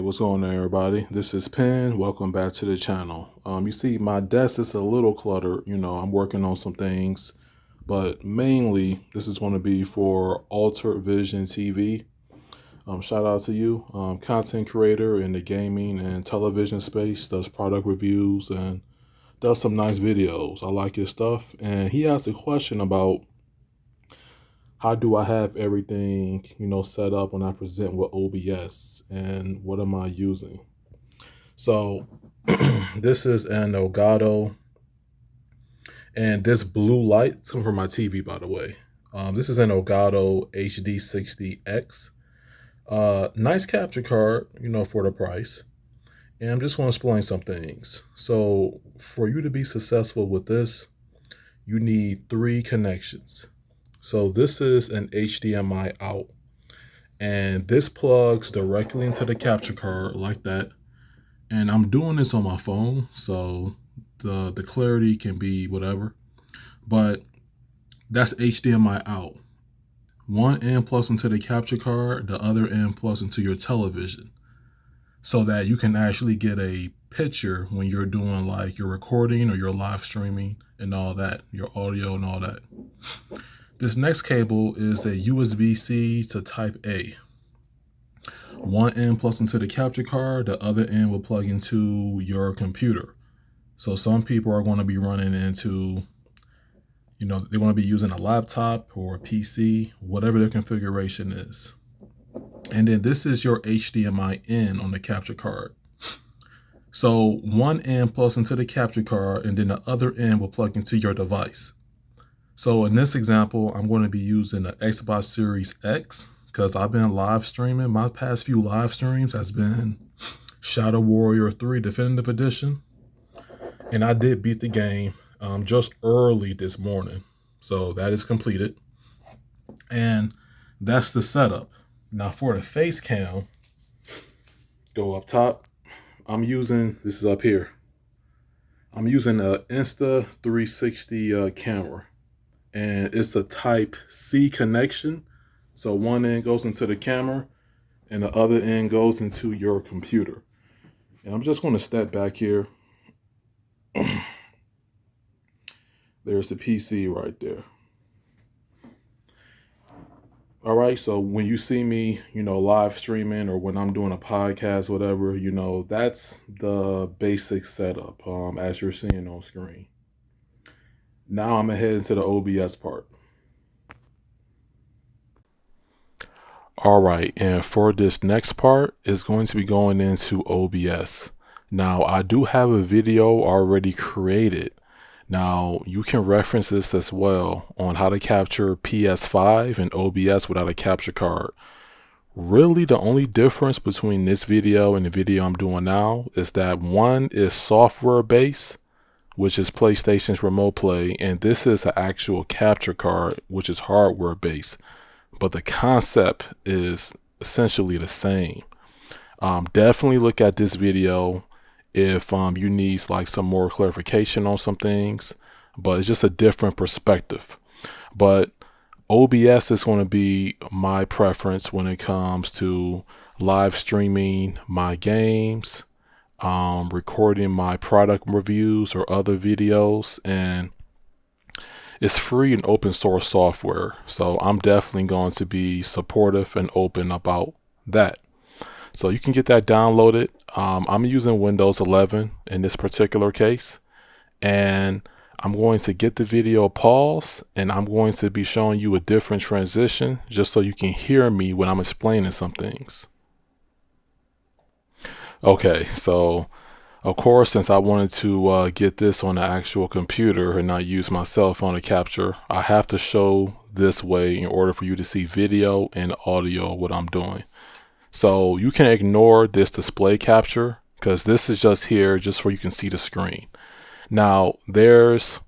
What's going on, everybody? This is Penn. Welcome back to the channel. You see, my desk is a little cluttered. I'm working on some things, but mainly this is going to be for AlteredVisionTV. Shout out to you, content creator in the gaming and television space, does product reviews and does some nice videos. I like his stuff, and he asked a question about how do I have everything, set up when I present with OBS, and what am I using? So this is an Elgato, and this blue light is coming from my TV, by the way. This is an Elgato HD60X. Nice capture card, for the price. And I'm just going to explain some things. So for you to be successful with this, you need 3 connections. So this is an HDMI out, and this plugs directly into the capture card like that. And I'm doing this on my phone, so the clarity can be whatever, but that's HDMI out. One end plugs into the capture card, the other end plugs into your television, so that you can actually get a picture when you're doing like your recording or your live streaming and all that, your audio and all that. This next cable is a USB-C to Type A. One end plugs into the capture card, the other end will plug into your computer. So some people are going to be running into, they're going to be using a laptop or a PC, whatever their configuration is. And then this is your HDMI in on the capture card. So one end plugs into the capture card, and then the other end will plug into your device. So in this example, I'm going to be using the Xbox Series X because I've been live streaming. My past few live streams has been Shadow Warrior 3 Definitive Edition. And I did beat the game just early this morning. So that is completed. And that's the setup. Now for the face cam, go up top. This is up here. I'm using an Insta360 camera. And it's a Type C connection. So one end goes into the camera and the other end goes into your computer. And I'm just going to step back here. There's the PC right there. All right, so when you see me, live streaming, or when I'm doing a podcast, whatever, that's the basic setup as you're seeing on screen. Now I'm gonna head into the OBS part. All right, and for this next part, it's going to be going into OBS. Now, I do have a video already created. Now, you can reference this as well on how to capture PS5 and OBS without a capture card. Really, the only difference between this video and the video I'm doing now is that one is software based, which is PlayStation's Remote Play, and this is an actual capture card, which is hardware based, but the concept is essentially the same. Definitely look at this video if you need like some more clarification on some things, but it's just a different perspective. But OBS is going to be my preference when it comes to live streaming my games, recording my product reviews or other videos, and it's free and open source software. So I'm definitely going to be supportive and open about that. So you can get that downloaded. I'm using Windows 11 in this particular case, and I'm going to get the video paused, and I'm going to be showing you a different transition just so you can hear me when I'm explaining some things. Okay, so of course, since I wanted to get this on the actual computer and not use my cell phone to capture, I have to show this way in order for you to see video and audio what I'm doing. So you can ignore this display capture because this is just here just so you can see the screen. Now there's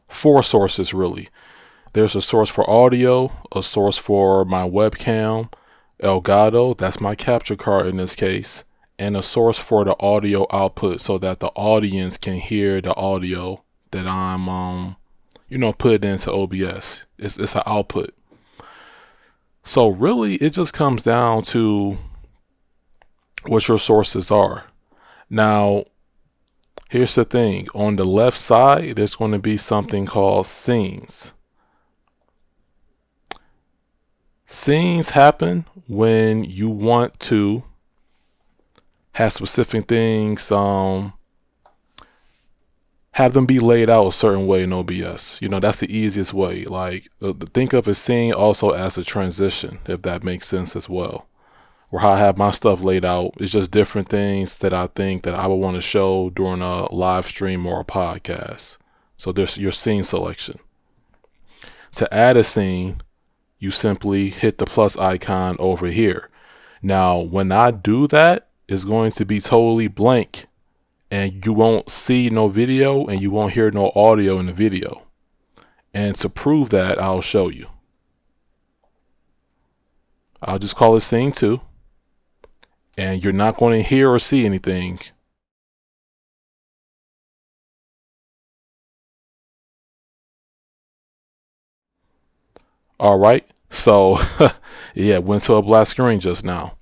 4 sources really. There's a source for audio, a source for my webcam, Elgato, that's my capture card in this case, and a source for the audio output so that the audience can hear the audio that I'm putting into OBS. It's an output. So really it just comes down to what your sources are. Now, here's the thing. On the left side, there's going to be something called scenes. Scenes happen when you want to have specific things, have them be laid out a certain way in OBS. You know, that's the easiest way. Like, think of a scene also as a transition, if that makes sense as well. Or how I have my stuff laid out. It's just different things that I think that I would want to show during a live stream or a podcast. So there's your scene selection. To add a scene, you simply hit the plus icon over here. Now, when I do that, it's going to be totally blank. And you won't see no video and you won't hear no audio in the video. And to prove that, I'll show you. I'll just call it scene 2. And you're not going to hear or see anything. All right. So, yeah, went to a black screen just now.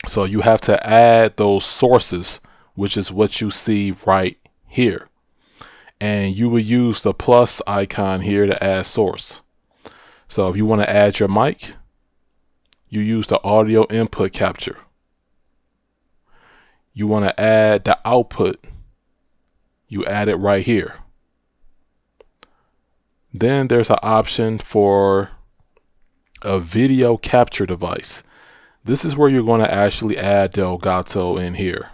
So you have to add those sources, which is what you see right here. And you will use the plus icon here to add source. So if you want to add your mic, you use the audio input capture. You want to add the output, you add it right here. Then there's an option for a video capture device. This is where you're going to actually add the Elgato in here,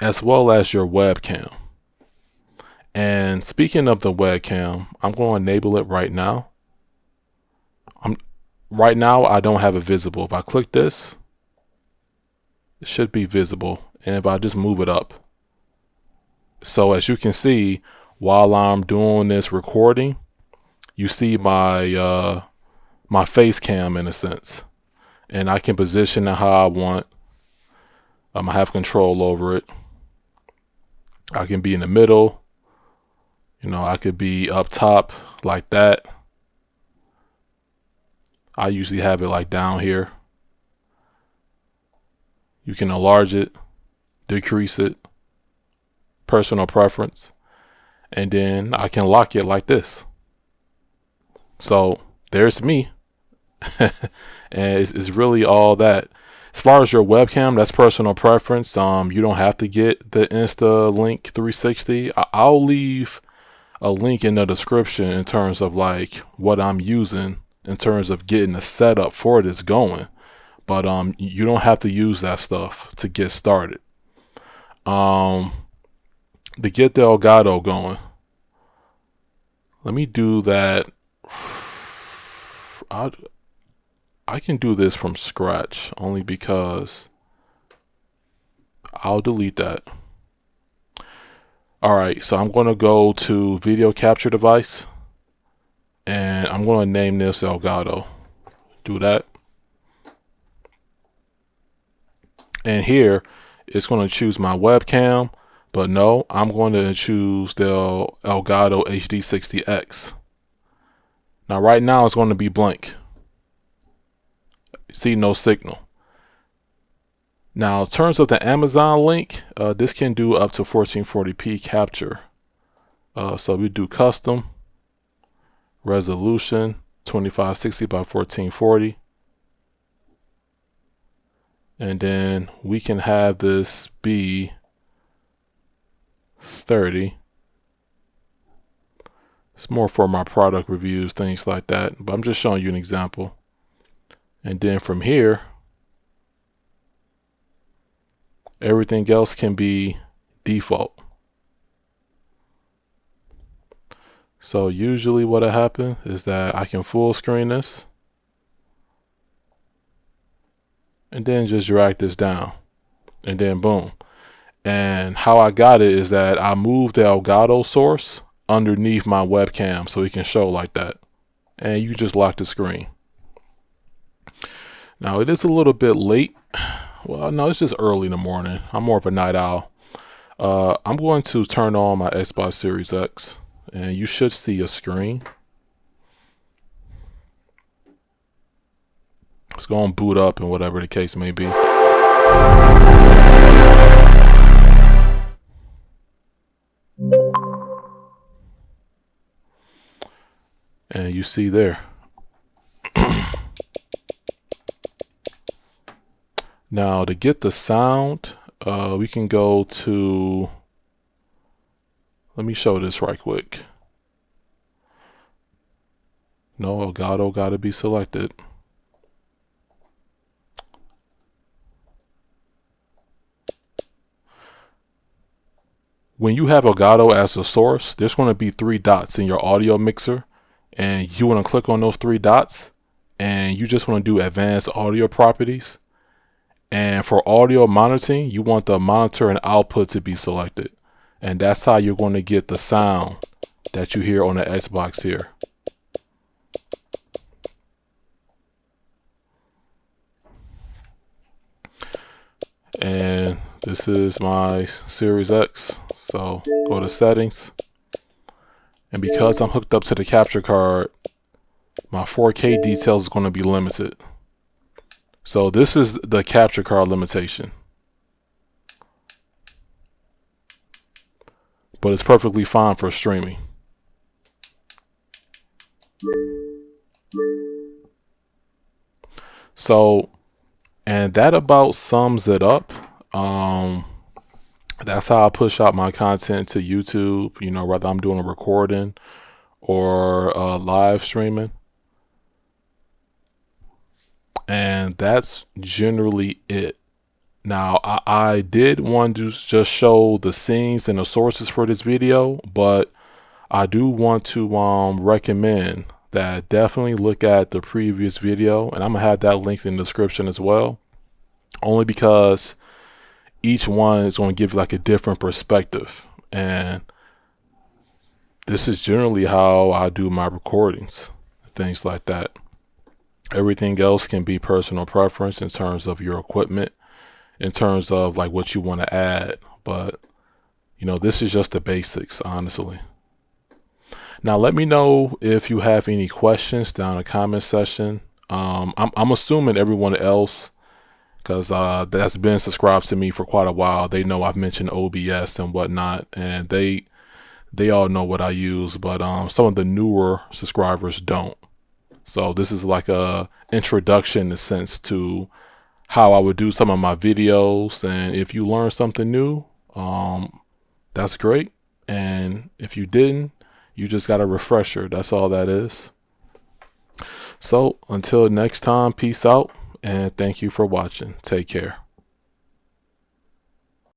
as well as your webcam. And speaking of the webcam, I'm going to enable it right now. Right now, I don't have it visible. If I click this, it should be visible. And if I just move it up. So as you can see, while I'm doing this recording, you see my my face cam in a sense. And I can position it how I want. I have control over it. I can be in the middle. You know, I could be up top like that. I usually have it like down here. You can enlarge it, decrease it, personal preference, and then I can lock it like this. So there's me. And it's really all that. As far as your webcam, that's personal preference. You don't have to get the Insta Link 360. I'll leave a link in the description in terms of like what I'm using in terms of getting the setup for this going. But you don't have to use that stuff to get started. To get the Elgato going, let me do that. I can do this from scratch only because I'll delete that. All right, so I'm going to go to video capture device and I'm going to name this Elgato. Do that. And here it's going to choose my webcam, but no, I'm going to choose the Elgato HD60X. Now right now it's going to be blank. See no signal. Now in terms of the Amazon link, this can do up to 1440p capture. So we do custom resolution 2560 by 1440. And then we can have this be 30. It's more for my product reviews, things like that. But I'm just showing you an example. And then from here, everything else can be default. So usually what will happen is that I can full screen this and then just drag this down and then boom. And how I got it is that I moved the Elgato source underneath my webcam so it can show like that. And you just lock the screen. Now it is a little bit late. Well, no, it's just early in the morning. I'm more of a night owl. I'm going to turn on my Xbox Series X and you should see a screen. It's going to boot up and whatever the case may be. And you see there. Now to get the sound, we can go to, let me show this right quick. No, Elgato got to be selected. When you have Elgato as a source, there's going to be 3 dots in your audio mixer, and you want to click on those 3 dots, and you just want to do advanced audio properties. And for audio monitoring, you want the monitor and output to be selected, and that's how you're going to get the sound that you hear on the Xbox here. And this is my Series X. So go to settings. And because I'm hooked up to the capture card, my 4K details is going to be limited. So this is the capture card limitation. But it's perfectly fine for streaming. So, and that about sums it up. That's how I push out my content to YouTube, you know, whether I'm doing a recording or live streaming. And that's generally it. Now, I did want to just show the scenes and the sources for this video, but I do want to recommend that definitely look at the previous video, and I'm gonna have that linked in the description as well, only because each one is going to give you like a different perspective, and this is generally how I do my recordings, things like that. Everything else can be personal preference in terms of your equipment, in terms of like what you want to add, but you know, this is just the basics, honestly. Now let me know if you have any questions down in the comment section. I'm assuming everyone else, because that's been subscribed to me for quite a while, they know I've mentioned OBS and whatnot, and they all know what I use, but some of the newer subscribers don't. So this is like a introduction in a sense to how I would do some of my videos, and if you learn something new, that's great, and if you didn't, you just got a refresher. That's all that is. So until next time, peace out, and thank you for watching. Take care.